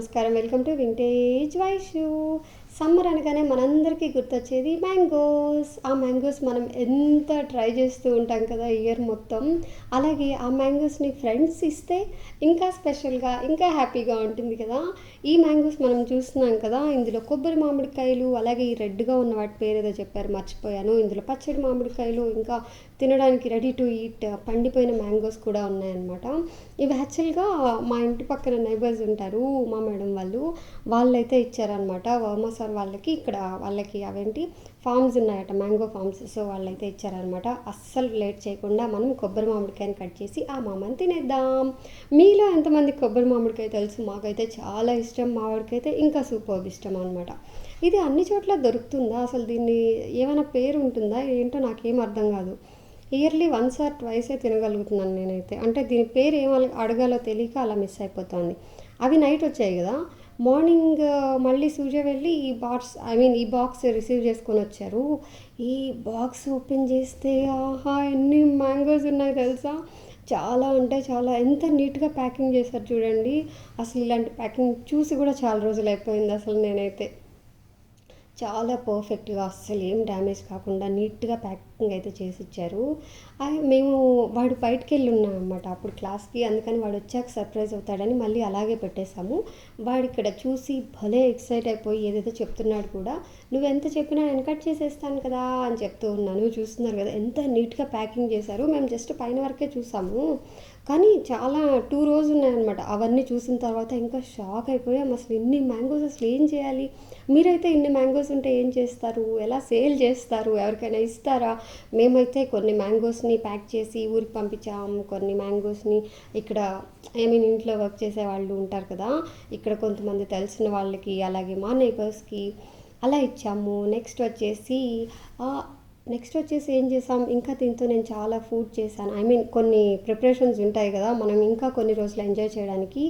నమస్కారం. Welcome to vintage Vaishu. Summer అనగానే మనందరికీ గుర్తొచ్చేది మ్యాంగోస్. ఆ మ్యాంగోస్ మనం ఎంత ట్రై చేస్తూ ఉంటాం కదా ఇయర్ మొత్తం. అలాగే ఆ మ్యాంగోస్ని ఫ్రెండ్స్ ఇస్తే ఇంకా స్పెషల్గా ఇంకా హ్యాపీగా ఉంటుంది కదా. ఈ మ్యాంగోస్ మనం చూస్తున్నాం కదా, ఇందులో కొబ్బరి మామిడికాయలు, అలాగే ఈ రెడ్గా ఉన్న వాటి పేరు ఏదో చెప్పారు మర్చిపోయాను. ఇందులో పచ్చడి మామిడికాయలు, ఇంకా తినడానికి రెడీ టు ఈట్ పండిపోయిన మ్యాంగోస్ కూడా ఉన్నాయన్నమాట. ఇవి యాక్చువల్గా మా ఇంటి పక్కన నైబర్స్ ఉంటారు, మా మేడం వాళ్ళైతే ఇచ్చారనమాట. వర్మ సార్ వాళ్ళకి ఇక్కడ వాళ్ళకి అవేంటి ఫార్మ్స్ ఉన్నాయట, మ్యాంగో ఫార్మ్స్. సో వాళ్ళైతే ఇచ్చారనమాట. అస్సలు లేట్ చేయకుండా మనం కొబ్బరి మామిడికాయని కట్ చేసి ఆ మామని తినేద్దాం. మీలో ఎంతమంది కొబ్బరి మామిడికాయ తెలుసు? మాకైతే చాలా ఇష్టం, మా వాడికైతే ఇంకా సూపర్ ఇష్టం అనమాట. ఇది అన్ని చోట్ల దొరుకుతుందా? అసలు దీన్ని ఏమైనా పేరు ఉంటుందా ఏంటో నాకేం అర్థం కాదు. ఇయర్లీ వన్స్ ఆర్ ట్వైసే తినగలుగుతున్నాను నేనైతే. అంటే దీని పేరు ఏం అడగాలో తెలియక అలా మిస్ అయిపోతుంది. అవి నైట్ వచ్చాయి కదా, మార్నింగ్ మళ్ళీ సూజ వెళ్ళి ఈ బాక్స్ రిసీవ్ చేసుకొని వచ్చారు. ఈ బాక్స్ ఓపెన్ చేస్తే ఆహా ఎన్ని మ్యాంగోస్ ఉన్నాయి తెలుసా. చాలా అంటే చాలా, ఎంత నీట్గా ప్యాకింగ్ చేశారు చూడండి. అసలు ఇలాంటి ప్యాకింగ్ చూసి కూడా చాలా రోజులు అయిపోయింది. అసలు నేనైతే చాలా పర్ఫెక్ట్గా అస్సలు ఏం డ్యామేజ్ కాకుండా నీట్గా ప్యాకింగ్ అయితే చేసి ఇచ్చారు. మేము వాడు బయటికి వెళ్ళి ఉన్నాం అనమాట అప్పుడు క్లాస్కి, అందుకని వాడు వచ్చాక సర్ప్రైజ్ అవుతాడని మళ్ళీ అలాగే పెట్టేశాము. వాడు ఇక్కడ చూసి భలే ఎక్సైట్ అయిపోయి ఏదైతే చెప్తున్నాడు కూడా. నువ్వు ఎంత చెప్పినా నేను కట్ చేసేస్తాను కదా అని చెప్తూ ఉన్నాను. చూస్తున్నారు కదా ఎంత నీట్గా ప్యాకింగ్ చేశారు. మేము జస్ట్ పైన వరకే చూసాము, కానీ చాలా 2 రోజులు ఉన్నాయన్నమాట. అవన్నీ చూసిన తర్వాత ఇంకా షాక్ అయిపోయాం. అసలు ఇన్ని మ్యాంగోస్ అసలు ఏం చేయాలి? మీరైతే ఇన్ని మ్యాంగోస్ ఉంటే ఏం చేస్తారు? ఎలా సేల్ చేస్తారు? ఎవరికైనా ఇస్తారా? మేమైతే కొన్ని మ్యాంగోస్ని ప్యాక్ చేసి ఊరికి పంపించాము. కొన్ని మ్యాంగోస్ని ఇక్కడ ఇంట్లో వర్క్ చేసే వాళ్ళు ఉంటారు కదా, ఇక్కడ కొంతమంది తెలిసిన వాళ్ళకి, అలాగే మా నైబర్స్కి అలా ఇచ్చాము. నెక్స్ట్ వచ్చేసి ఏం చేసాం, ఇంకా దీంతో నేను చాలా ఫుడ్ చేశాను. కొన్ని ప్రిపరేషన్స్ ఉంటాయి కదా, మనం ఇంకా కొన్ని రోజులు ఎంజాయ్ చేయడానికి.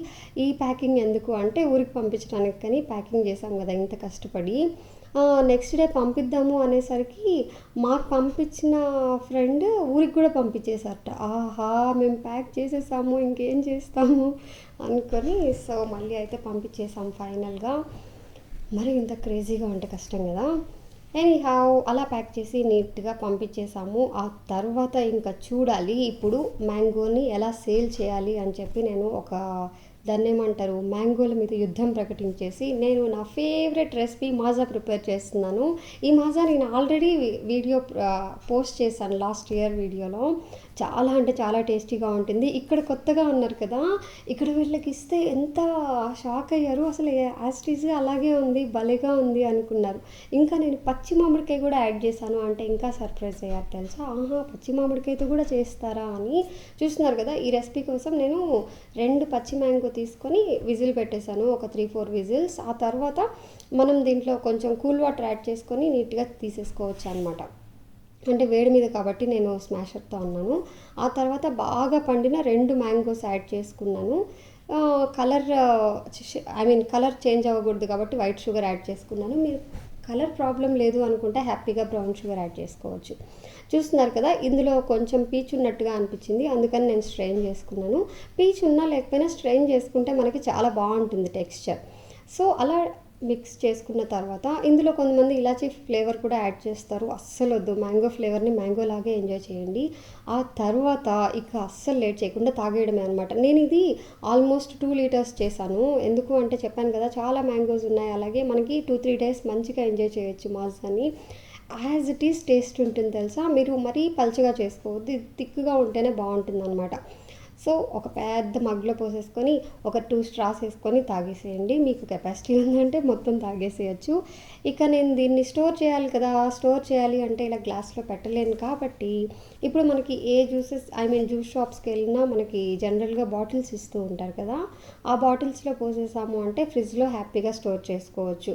ఈ ప్యాకింగ్ ఎందుకు అంటే ఊరికి పంపించడానికి, కానీ ప్యాకింగ్ చేసాం కదా ఇంత కష్టపడి. నెక్స్ట్ డే పంపిద్దాము అనేసరికి మాకు పంపించిన ఫ్రెండ్ ఊరికి కూడా పంపించేశారట. ఆహా మేము ప్యాక్ చేసేసాము, ఇంకేం చేస్తాము అనుకొని సో మళ్ళీ అయితే పంపించేసాం ఫైనల్గా. మరి ఇంత క్రేజీగా ఉంటే కష్టం కదా. ఎనీహౌ అలా ప్యాక్ చేసి నీట్గా పంపించేసాము. ఆ తర్వాత ఇంకా చూడాలి ఇప్పుడు మ్యాంగోని ఎలా సేల్ చేయాలి అని చెప్పి నేను దాన్ని ఏమంటారు, మ్యాంగోల మీద యుద్ధం ప్రకటించేసి నేను నా ఫేవరెట్ రెసిపీ మాజా ప్రిపేర్ చేస్తున్నాను. ఈ మాజా నేను ఆల్రెడీ వీడియో పోస్ట్ చేశాను లాస్ట్ ఇయర్ వీడియోలో. చాలా అంటే చాలా టేస్టీగా ఉంటుంది. ఇక్కడ కొత్తగా ఉన్నారు కదా, ఇక్కడ వీళ్ళకి ఇస్తే ఎంత షాక్ అయ్యారు. అసలు యాస్టీజ్గా అలాగే ఉంది, భలేగా ఉంది అనుకున్నారు. ఇంకా నేను పచ్చి మామిడికాయ కూడా యాడ్ చేశాను, అంటే ఇంకా సర్ప్రైజ్ అయ్యారు తెలుసా. ఆహా పచ్చి మామిడికాయతో కూడా చేస్తారా అని. చూస్తున్నారు కదా, ఈ రెసిపీ కోసం నేను 2 పచ్చి మ్యాంగో తీసుకొని విజిల్ పెట్టేశాను, ఒక 3-4 విజిల్స్. ఆ తర్వాత మనం దీంట్లో కొంచెం కూల్ వాటర్ యాడ్ చేసుకొని నీట్గా తీసేసుకోవచ్చు అనమాట. అంటే వేడి మీద కాబట్టి నేను స్మాషర్తో అన్నాను. ఆ తర్వాత బాగా పండిన 2 మ్యాంగోస్ యాడ్ చేసుకున్నాను. కలర్ చేంజ్ అవ్వకూడదు కాబట్టి వైట్ షుగర్ యాడ్ చేసుకున్నాను. మీరు కలర్ ప్రాబ్లం లేదు అనుకుంటే హ్యాపీగా బ్రౌన్ షుగర్ యాడ్ చేసుకోవచ్చు. చూస్తున్నారు కదా, ఇందులో కొంచెం పీచు ఉన్నట్టుగా అనిపించింది, అందుకని నేను స్ట్రెయిన్ చేసుకున్నాను. పీచు ఉన్నా లేకపోయినా స్ట్రెయిన్ చేసుకుంటే మనకి చాలా బాగుంటుంది టెక్స్చర్. సో అలా మిక్స్ చేసుకున్న తర్వాత ఇందులో కొంతమంది ఇలాచీ ఫ్లేవర్ కూడా యాడ్ చేస్తారు. అస్సలు వద్దు, మ్యాంగో ఫ్లేవర్ని మ్యాంగో లాగే ఎంజాయ్ చేయండి. ఆ తర్వాత ఇక అస్సలు లేట్ చేయకుండా తాగేయడమే అనమాట. నేను ఇది ఆల్మోస్ట్ 2 లీటర్స్ చేశాను. ఎందుకు అంటే చెప్పాను కదా చాలా మ్యాంగోస్ ఉన్నాయి, అలాగే మనకి 2-3 డేస్ మంచిగా ఎంజాయ్ చేయొచ్చు మాజాని. యాజ్ ఇట్ ఈస్ టేస్ట్ ఉంటుంది తెలుసా. మీరు మరీ పల్చగా చేసుకోవద్దు, ఇది థిక్గా ఉంటేనే బాగుంటుంది అనమాట. సో ఒక పెద్ద మగ్లో పోసేసుకొని ఒక 2 స్ట్రాస్ వేసుకొని తాగేసేయండి. మీకు కెపాసిటీ ఉందంటే మొత్తం తాగేసేయచ్చు. ఇక నేను దీన్ని స్టోర్ చేయాలి కదా, స్టోర్ చేయాలి అంటే ఇలా గ్లాస్లో పెట్టలేను కాబట్టి ఇప్పుడు మనకి ఏ జ్యూస్ షాప్స్కి వెళ్ళినా మనకి జనరల్గా బాటిల్స్ ఇస్తూ ఉంటారు కదా, ఆ బాటిల్స్లో పోసేసాము అంటే ఫ్రిడ్జ్లో హ్యాపీగా స్టోర్ చేసుకోవచ్చు.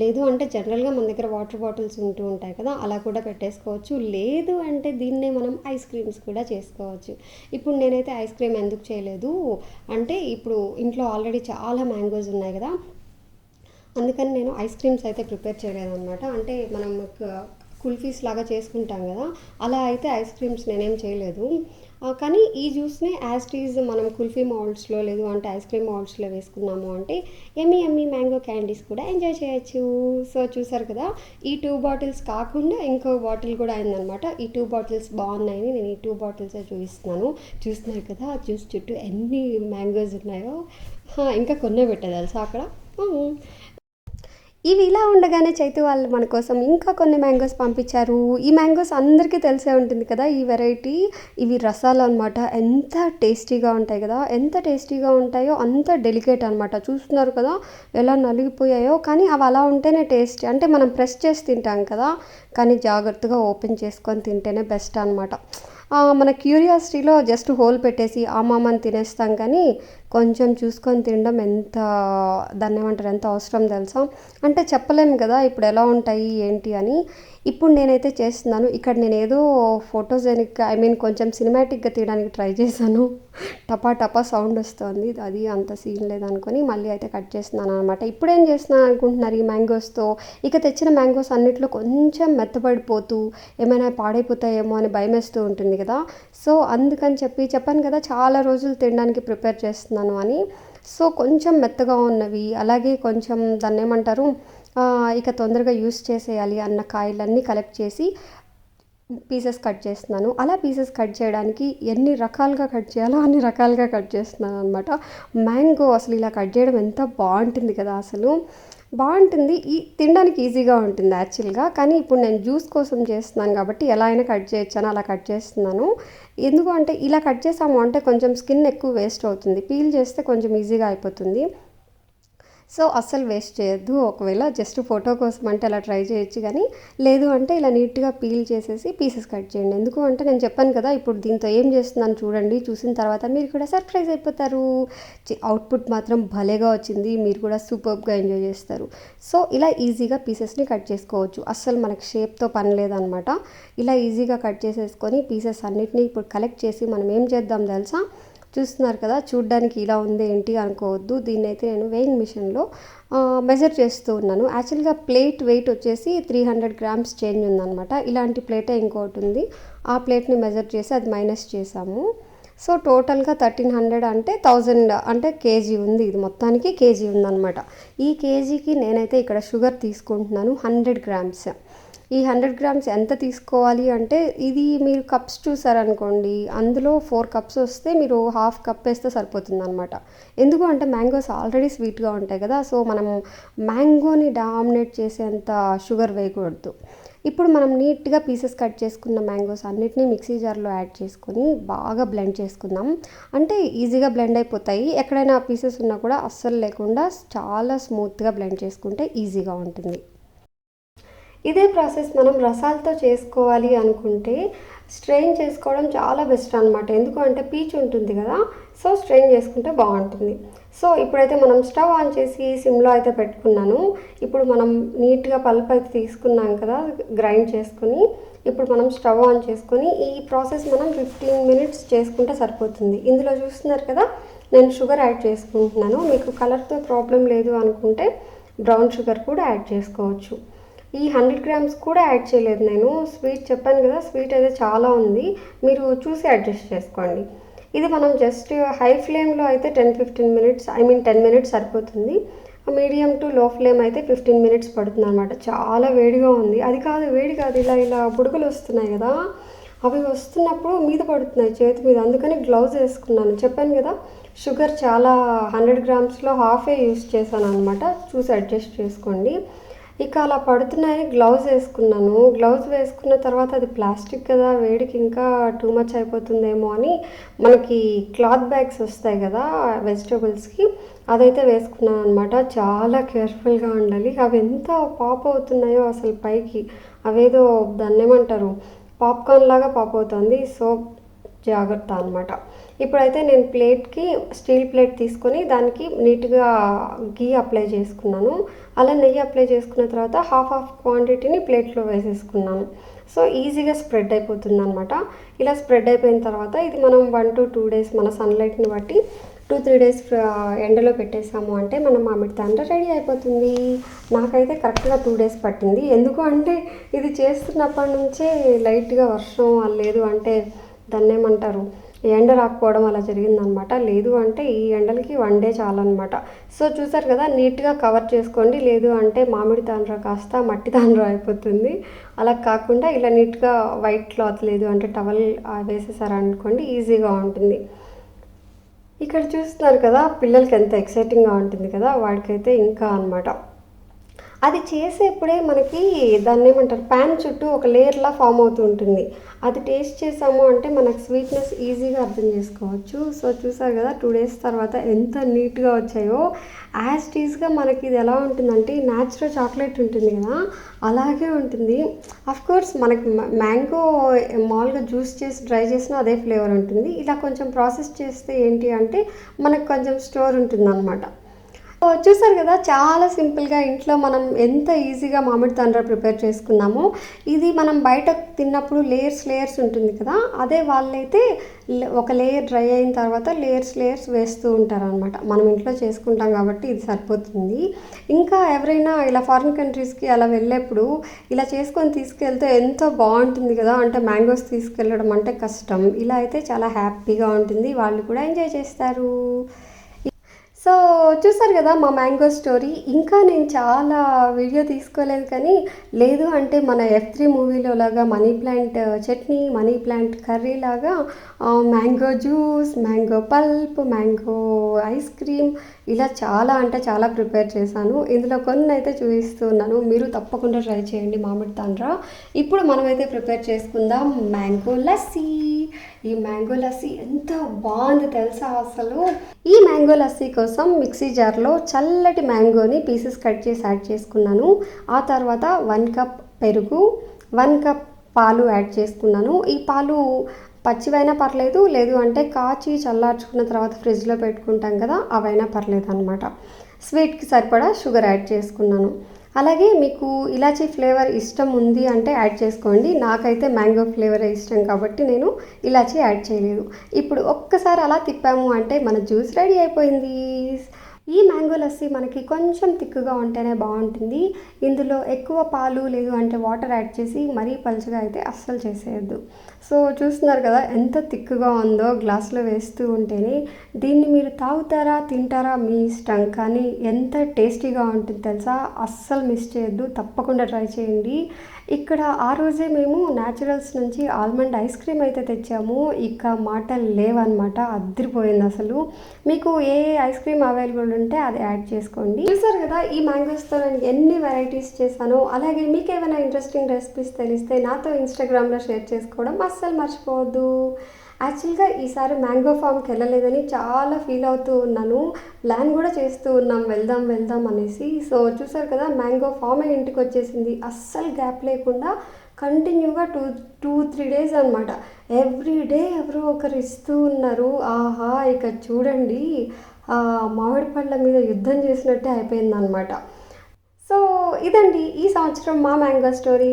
లేదు అంటే జనరల్గా మన దగ్గర వాటర్ బాటిల్స్ ఉంటూ ఉంటాయి కదా, అలా కూడా పెట్టేసుకోవచ్చు. లేదు అంటే దీన్నే మనం ఐస్ క్రీమ్స్ కూడా చేసుకోవచ్చు. ఇప్పుడు నేనైతే ఐస్ క్రీమ్ ఎందుకు చేయలేదు అంటే, ఇప్పుడు ఇంట్లో ఆల్రెడీ చాలా మ్యాంగోస్ ఉన్నాయి కదా, అందుకని నేను ఐస్ క్రీమ్స్ అయితే ప్రిపేర్ చేయలేదన్నమాట. అంటే మనం కుల్ఫీస్ లాగా చేసుకుంటాం కదా, అలా అయితే ఐస్ క్రీమ్స్ నేనేం చేయలేదు. కానీ ఈ జ్యూస్ని యాజ్ ఇట్ ఈజ్ మనం కుల్ఫీ మౌల్డ్స్లో లేదు అంటే ఐస్ క్రీమ్ మౌల్డ్స్లో వేసుకున్నాము అంటే ఎమ్మీ ఎమ్మీ మ్యాంగో క్యాండీస్ కూడా ఎంజాయ్ చేయొచ్చు. సో చూసారు కదా, ఈ 2 బాటిల్స్ కాకుండా ఇంకో బాటిల్ కూడా అయిందనమాట. ఈ 2 బాటిల్స్ బాగున్నాయని నేను ఈ 2 బాటిల్సే చూపిస్తున్నాను. చూస్తున్నారు కదా జ్యూస్ చుట్టూ ఎన్ని మ్యాంగోస్ ఉన్నాయో. ఇంకా కొన్నే పెట్టా తెలుసా అక్కడ. ఇవి ఇలా ఉండగానే చైతు వాళ్ళు మన కోసం ఇంకా కొన్ని మ్యాంగోస్ పంపించారు. ఈ మ్యాంగోస్ అందరికీ తెలిసే ఉంటుంది కదా ఈ వెరైటీ. ఇవి రసాలు అనమాట. ఎంత టేస్టీగా ఉంటాయి కదా, ఎంత టేస్టీగా ఉంటాయో అంత డెలికేట్ అనమాట. చూస్తున్నారు కదా ఎలా నలిగిపోయాయో. కానీ అవి అలా ఉంటేనే టేస్ట్. అంటే మనం ప్రెస్ చేసి తింటాం కదా, కానీ జాగ్రత్తగా ఓపెన్ చేసుకొని తింటేనే బెస్ట్ అనమాట. మన క్యూరియాసిటీలో జస్ట్ హోల్ పెట్టేసి ఆమామని తినేస్తాం, కానీ కొంచెం చూసుకొని తినడం ఎంత దాన్ని ఏమంటారు ఎంత అవసరం తెలుసా. అంటే చెప్పలేము కదా ఇప్పుడు ఎలా ఉంటాయి ఏంటి అని. ఇప్పుడు నేనైతే చేస్తున్నాను. ఇక్కడ నేను ఏదో ఫోటోజెనిక్ కొంచెం సినిమాటిక్గా తీయడానికి ట్రై చేశాను. టపా టపా సౌండ్ వస్తుంది, అది అంత సీన్ లేదనుకొని మళ్ళీ అయితే కట్ చేస్తున్నాను అనమాట. ఇప్పుడు ఏం చేస్తున్నాను అనుకుంటున్నారు ఈ మ్యాంగోస్తో. ఇక తెచ్చిన మ్యాంగోస్ అన్నిట్లో కొంచెం మెత్తబడిపోతూ ఏమైనా పాడైపోతాయేమో అని భయం వేస్తూ ఉంటుంది కదా. సో అందుకని చెప్పాను కదా చాలా రోజులు తినడానికి ప్రిపేర్ చేస్తున్నాను అని. సో కొంచెం మెత్తగా ఉన్నవి, అలాగే కొంచెం దాన్ని ఏమంటారు ఇక తొందరగా యూస్ చేసేయాలి అన్న కాయలన్నీ కలెక్ట్ చేసి పీసెస్ కట్ చేస్తున్నాను. అలా పీసెస్ కట్ చేయడానికి ఎన్ని రకాలుగా కట్ చేయాలో అన్ని రకాలుగా కట్ చేస్తున్నాను అనమాట. మ్యాంగో అసలు ఇలా కట్ చేయడం ఎంత బాగుంటుంది కదా, అసలు బాగుంటుంది. తినడానికి ఈజీగా ఉంటుంది యాక్చువల్గా. కానీ ఇప్పుడు నేను జ్యూస్ కోసం చేస్తున్నాను కాబట్టి ఎలా అయినా కట్ చేయొచ్చాను, అలా కట్ చేస్తున్నాను. ఎందుకు అంటే ఇలా కట్ చేసాము అంటే కొంచెం స్కిన్ ఎక్కువ వేస్ట్ అవుతుంది, పీల్ చేస్తే కొంచెం ఈజీగా అయిపోతుంది. సో అస్సలు వేస్ట్ చేయొద్దు. ఒకవేళ జస్ట్ ఫోటో కోసం అంటే అలా ట్రై చేయొచ్చు, కానీ లేదు అంటే ఇలా నీట్గా పీల్ చేసేసి పీసెస్ కట్ చేయండి. ఎందుకు అంటే నేను చెప్పాను కదా ఇప్పుడు దీంతో ఏం చేస్తున్నాను చూడండి. చూసిన తర్వాత మీరు కూడా సర్ప్రైజ్ అయిపోతారు. అవుట్పుట్ మాత్రం భలేగా వచ్చింది, మీరు కూడా సూపర్గా ఎంజాయ్ చేస్తారు. సో ఇలా ఈజీగా పీసెస్ని కట్ చేసుకోవచ్చు. అస్సలు మనకి షేప్తో పని లేదనమాట. ఇలా ఈజీగా కట్ చేసేసుకొని పీసెస్ అన్నిటినీ ఇప్పుడు కలెక్ట్ చేసి మనం ఏం చేద్దాం తెలుసా. చూస్తున్నారు కదా చూడ్డానికి ఇలా ఉంది ఏంటి అనుకోవద్దు. దీన్ని అయితే నేను వేయింగ్ మిషన్లో మెజర్ చేస్తూ ఉన్నాను. యాక్చువల్గా ప్లేట్ వెయిట్ వచ్చేసి 300 గ్రామ్స్ చేంజ్ ఉందన్నమాట. ఇలాంటి ప్లేటే ఇంకోటి ఉంది, ఆ ప్లేట్ని మెజర్ చేసి అది మైనస్ చేసాము. సో టోటల్గా 1300 అంటే 1000 అంటే కేజీ ఉంది. ఇది మొత్తానికి కేజీ ఉందన్నమాట. ఈ కేజీకి నేనైతే ఇక్కడ షుగర్ తీసుకుంటున్నాను 100 గ్రామ్స్. ఈ 100 గ్రామ్స్ ఎంత తీసుకోవాలి అంటే ఇది మీరు కప్స్ చూసారనుకోండి, అందులో 4 కప్స్ వస్తే మీరు హాఫ్ కప్ వేస్తే సరిపోతుంది అనమాట. ఎందుకు అంటే మ్యాంగోస్ ఆల్రెడీ స్వీట్గా ఉంటాయి కదా. సో మనం మ్యాంగోని డామినేట్ చేసేంత షుగర్ వేయకూడదు. ఇప్పుడు మనం నీట్గా పీసెస్ కట్ చేసుకున్న మ్యాంగోస్ అన్నిటినీ మిక్సీ జార్లో యాడ్ చేసుకొని బాగా బ్లెండ్ చేసుకుందాం. అంటే ఈజీగా బ్లెండ్ అయిపోతాయి. ఎక్కడైనా పీసెస్ ఉన్నా కూడా అస్సలు లేకుండా చాలా స్మూత్గా బ్లెండ్ చేసుకుంటే ఈజీగా ఉంటుంది. ఇదే ప్రాసెస్ మనం రసాలతో చేసుకోవాలి అనుకుంటే స్ట్రెయిన్ చేసుకోవడం చాలా బెస్ట్ అనమాట. ఎందుకు అంటే పీచు ఉంటుంది కదా, సో స్ట్రెయిన్ చేసుకుంటే బాగుంటుంది. సో ఇప్పుడైతే మనం స్టవ్ ఆన్ చేసి సిమ్లో అయితే పెట్టుకున్నాను. ఇప్పుడు మనం నీట్గా పల్ప్ అయితే తీసుకున్నాం కదా గ్రైండ్ చేసుకుని. ఇప్పుడు మనం స్టవ్ ఆన్ చేసుకొని ఈ ప్రాసెస్ మనం 15 మినిట్స్ చేసుకుంటే సరిపోతుంది. ఇందులో చూస్తున్నారు కదా నేను షుగర్ యాడ్ చేసుకుంటున్నాను. మీకు కలర్తో ప్రాబ్లం లేదు అనుకుంటే బ్రౌన్ షుగర్ కూడా యాడ్ చేసుకోవచ్చు. ఈ 100 గ్రామ్స్ కూడా యాడ్ చేయలేదు నేను. స్వీట్ చెప్పాను కదా, స్వీట్ అయితే చాలా ఉంది, మీరు చూసి అడ్జస్ట్ చేసుకోండి. ఇది మనం జస్ట్ హై ఫ్లేమ్లో అయితే 10-15 మినిట్స్ 10 మినిట్స్ సరిపోతుంది. మీడియం టు లో ఫ్లేమ్ అయితే 15 మినిట్స్ పడుతుంది అనమాట. చాలా వేడిగా ఉంది. అది కాదు వేడి కాదు, ఇలా బుడగలు వస్తున్నాయి కదా, అవి వస్తున్నప్పుడు మీద పడుతున్నాయి చేతి మీద. అందుకని గ్లౌజ్ వేసుకున్నాను. చెప్పాను కదా షుగర్ చాలా 100 గ్రామ్స్లో హాఫే యూస్ చేశాను అనమాట. చూసి అడ్జస్ట్ చేసుకోండి. ఇక అలా పడుతున్నాయని గ్లౌజ్ వేసుకున్నాను. గ్లౌజ్ వేసుకున్న తర్వాత అది ప్లాస్టిక్ కదా, వేడికి ఇంకా టూ మచ్ అయిపోతుందేమో అని మనకి క్లాత్ బ్యాగ్స్ వస్తాయి కదా వెజిటబుల్స్కి, అదైతే వేసుకున్నాను అనమాట. చాలా కేర్ఫుల్గా ఉండాలి. అవి ఎంత పాప్ అవుతున్నాయో అసలు పైకి, అవేదో దాన్ని ఏమంటారు పాప్కార్న్ లాగా పాప్ అవుతుంది. సో జాగ్రత్త అనమాట. ఇప్పుడైతే నేను ప్లేట్కి స్టీల్ ప్లేట్ తీసుకొని దానికి నీట్గా గీ అప్లై చేసుకున్నాను. అలా నెయ్యి అప్లై చేసుకున్న తర్వాత హాఫ్ క్వాంటిటీని ప్లేట్లో వేసేసుకున్నాను. సో ఈజీగా స్ప్రెడ్ అయిపోతుంది అనమాట. ఇలా స్ప్రెడ్ అయిపోయిన తర్వాత ఇది మనం 1 to 2 days మన సన్లైట్ని బట్టి 2-3 days ఎండలో పెట్టేసాము అంటే మన మామిడి తాండ్ర రెడీ అయిపోతుంది. నాకైతే కరెక్ట్గా 2 days పట్టింది. ఎందుకు అంటే ఇది చేస్తున్నప్పటి నుంచే లైట్గా వర్షం లేదు అంటే దాన్ని ఏమంటారు ఎండ రాకపోవడం అలా జరిగిందనమాట. లేదు అంటే ఈ ఎండలకి 1 డే చాలన్నమాట. సో చూసారు కదా, నీట్గా కవర్ చేసుకోండి. లేదు అంటే మామిడి తాండ్ర కాస్త మట్టి తాండ్ర అయిపోతుంది. అలా కాకుండా ఇలా నీట్గా వైట్ క్లాత్ లేదు అంటే టవల్ వేసేసారనుకోండి, ఈజీగా ఉంటుంది. ఇక్కడ చూస్తున్నారు కదా, పిల్లలకి ఎంత ఎక్సైటింగ్గా ఉంటుంది కదా, వాడికైతే ఇంకా అనమాట. అది చేసేప్పుడే మనకి దాన్ని ఏమంటారు, ప్యాన్ చుట్టూ ఒక లేయర్లా ఫామ్ అవుతూ ఉంటుంది. అది టేస్ట్ చేసాము అంటే మనకు స్వీట్నెస్ ఈజీగా అర్థం చేసుకోవచ్చు. సో చూసారు కదా, 2 days తర్వాత ఎంత నీట్గా వచ్చాయో. యాజ్ టీజ్గా మనకి ఇది ఎలా ఉంటుందంటే న్యాచురల్ చాక్లెట్ ఉంటుంది కదా, అలాగే ఉంటుంది. కోర్స్ మనకి మ్యాంగో మామూలుగా జ్యూస్ చేసి డ్రై చేసినా అదే ఫ్లేవర్ ఉంటుంది. ఇలా కొంచెం ప్రాసెస్ చేస్తే ఏంటి అంటే మనకు కొంచెం స్టోర్ ఉంటుంది అనమాట. చూసారు కదా, చాలా సింపుల్గా ఇంట్లో మనం ఎంత ఈజీగా మామిడి తాండ్ర ప్రిపేర్ చేసుకున్నామో. ఇది మనం బయట తిన్నప్పుడు లేయర్స్ ఉంటుంది కదా, అదే వాళ్ళైతే ఒక లేయర్ డ్రై అయిన తర్వాత లేయర్స్ వేస్తూ ఉంటారనమాట. మనం ఇంట్లో చేసుకుంటాం కాబట్టి ఇది సరిపోతుంది. ఇంకా ఎవరైనా ఇలా ఫారిన్ కంట్రీస్కి అలా వెళ్ళేప్పుడు ఇలా చేసుకొని తీసుకెళ్తే ఎంతో బాగుంటుంది కదా. అంటే మ్యాంగోస్ తీసుకెళ్ళడం అంటే కష్టం, ఇలా అయితే చాలా హ్యాపీగా ఉంటుంది, వాళ్ళు కూడా ఎంజాయ్ చేస్తారు. సో చూసారు కదా మా మ్యాంగో స్టోరీ. ఇంకా నేను చాలా వీడియో తీసుకోలేదు, కానీ లేదు అంటే మన F3 మూవీలో లాగా money plant chutney, money plant curry లాగా mango juice, mango pulp, mango ice cream, ఇలా చాలా అంటే చాలా ప్రిపేర్ చేశాను. ఇందులో కొన్ని అయితే చూపిస్తున్నాను, మీరు తప్పకుండా ట్రై చేయండి మామిడి తాండ్ర. ఇప్పుడు మనమైతే ప్రిపేర్ చేసుకుందాం మ్యాంగో లస్సీ. ఈ మ్యాంగో లస్సీ ఎంత బాగుంది తెలుసా అసలు. ఈ మ్యాంగో లస్సీ కోసం మిక్సీ జార్లో చల్లటి మ్యాంగోని పీసెస్ కట్ చేసి యాడ్ చేసుకున్నాను. ఆ తర్వాత 1 కప్ పెరుగు, 1 కప్ పాలు యాడ్ చేసుకున్నాను. ఈ పాలు పచ్చివైనా పర్లేదు, లేదు అంటే కాచి చల్లార్చుకున్న తర్వాత ఫ్రిడ్జ్లో పెట్టుకుంటాం కదా, అవైనా పర్లేదు అనమాట. స్వీట్కి సరిపడా షుగర్ యాడ్ చేసుకున్నాను. అలాగే మీకు ఇలాచీ ఫ్లేవర్ ఇష్టం ఉంది అంటే యాడ్ చేసుకోండి. నాకైతే మ్యాంగో ఫ్లేవరే ఇష్టం కాబట్టి నేను ఇలాచీ యాడ్ చేయలేదు. ఇప్పుడు ఒక్కసారి అలా తిప్పాము అంటే మన జ్యూస్ రెడీ అయిపోయింది. ఈ మ్యాంగో లస్సీ మనకి కొంచెం తిక్కుగా ఉంటేనే బాగుంటుంది. ఇందులో ఎక్కువ పాలు లేదు అంటే వాటర్ యాడ్ చేసి మరీ పలుచగా అయితే అస్సలు చేసేయద్దు. సో చూస్తున్నారు కదా ఎంత తిక్కుగా ఉందో, గ్లాస్లో వేస్తూ ఉంటేనే. దీన్ని మీరు తాగుతారా తింటారా మీ ఇష్టం, కానీ ఎంత టేస్టీగా ఉంటుంది తెలుసా. అస్సలు మిస్ చేయొద్దు, తప్పకుండా ట్రై చేయండి. ఇక్కడ ఆ రోజే మేము న్యాచురల్స్ నుంచి ఆల్మండ్ ఐస్ క్రీమ్ అయితే తెచ్చాము. ఇక మాటలు లేవన్నమాట, అద్దరిపోయింది అసలు. మీకు ఏ ఐస్ క్రీమ్ అవైలబుల్ ఉంటే అది యాడ్ చేసుకోండి. చూసారు కదా, ఈ మ్యాంగోస్తో నేను ఎన్ని వెరైటీస్ చేశాను. అలాగే మీకు ఏమైనా ఇంట్రెస్టింగ్ రెసిపీస్ తెలిస్తే నాతో ఇన్స్టాగ్రామ్లో షేర్ చేసుకోవడం అస్సలు మర్చిపోవద్దు. యాక్చువల్గా ఈసారి మ్యాంగో ఫామ్కి వెళ్ళలేదని చాలా ఫీల్ అవుతూ ఉన్నాను. ప్లాన్ కూడా చేస్తూ ఉన్నాం వెళ్దాం అనేసి. సో చూసారు కదా, మ్యాంగో ఫామే ఇంటికి వచ్చేసింది. అస్సలు గ్యాప్ లేకుండా కంటిన్యూగా 2-3 days అనమాట. ఎవ్రీ డే ఎవరో ఒకరు ఇస్తూ ఉన్నారు. ఆహా, ఇక చూడండి, మామిడి పళ్ళ మీద యుద్ధం చేసినట్టే అయిపోయిందనమాట. సో ఇదండి ఈ సంవత్సరం మా మ్యాంగో స్టోరీ.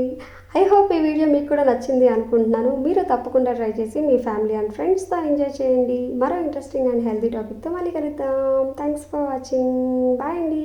ఐ హోప్ ఈ వీడియో మీకు కూడా నచ్చింది అనుకుంటున్నాను. మీరు తప్పకుండా ట్రై చేసి మీ ఫ్యామిలీ అండ్ ఫ్రెండ్స్తో ఎంజాయ్ చేయండి. మరో ఇంట్రెస్టింగ్ అండ్ హెల్తీ టాపిక్తో మళ్ళీ కలుద్దాం. Thanks for watching. బాయ్ అండి.